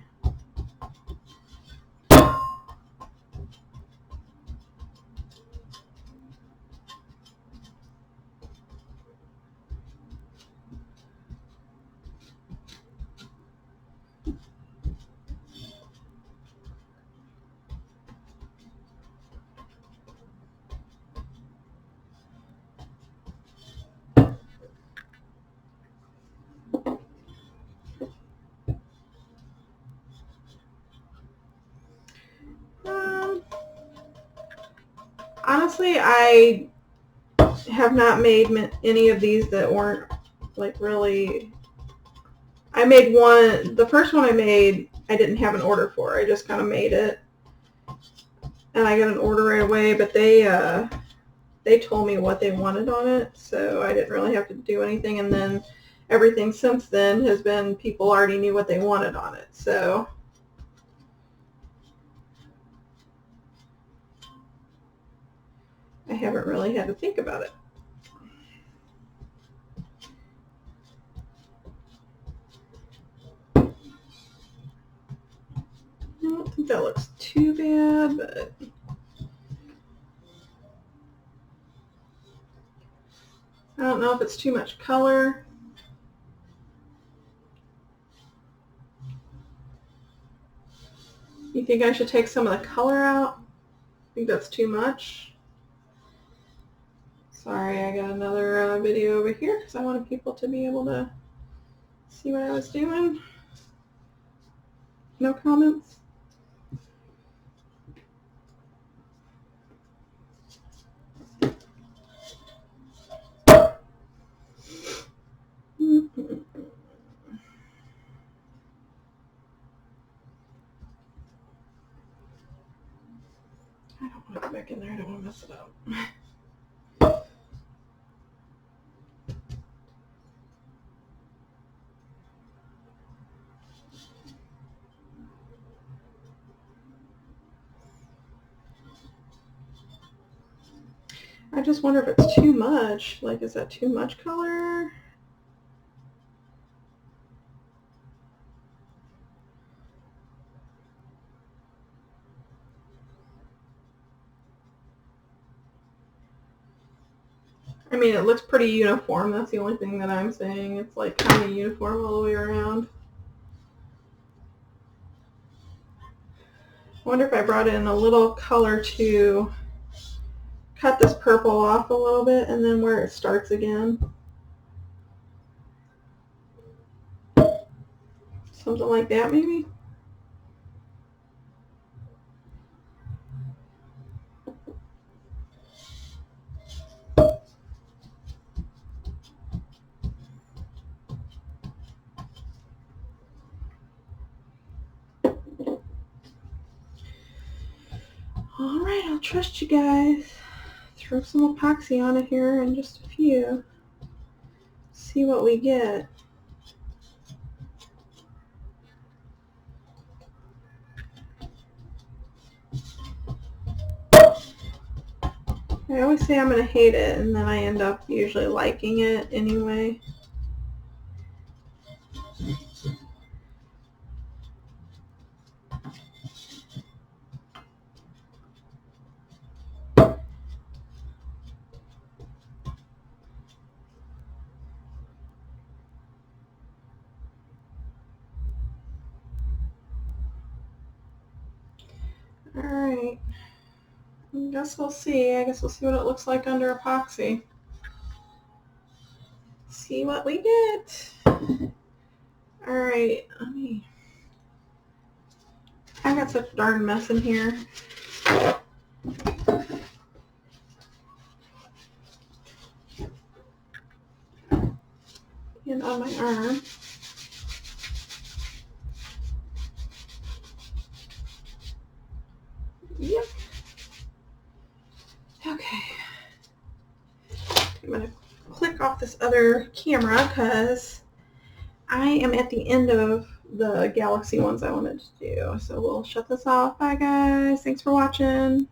Honestly, I have not made any of these that weren't like really. I made one, the first one I made, I didn't have an order for. I just kind of made it. And I got an order right away, but they told me what they wanted on it, so I didn't really have to do anything. And then everything since then has been people already knew what they wanted on it, so I haven't really had to think about it. I don't think that looks too bad, but I don't know if it's too much color. You think I should take some of the color out? I think that's too much. Sorry, I got another video over here because I wanted people to be able to see what I was doing. No comments? I don't want to go back in there. I don't want to mess it up. I just wonder if it's too much. Like, is that too much color? I mean, it looks pretty uniform. That's the only thing that I'm saying. It's like kind of uniform all the way around. I wonder if I brought in a little color to cut this purple off a little bit and then where it starts again. Something like that maybe. Alright, I'll trust you guys. Throw some epoxy on it here in just a few. See what we get. I always say I'm going to hate it, and then I end up usually liking it anyway. Alright. I guess we'll see. I guess we'll see what it looks like under epoxy. See what we get. Alright, I got such a darn mess in here. And on my arm. Yep. Okay. I'm going to click off this other camera because I am at the end of the galaxy ones I wanted to do. So we'll shut this off. Bye guys. Thanks for watching.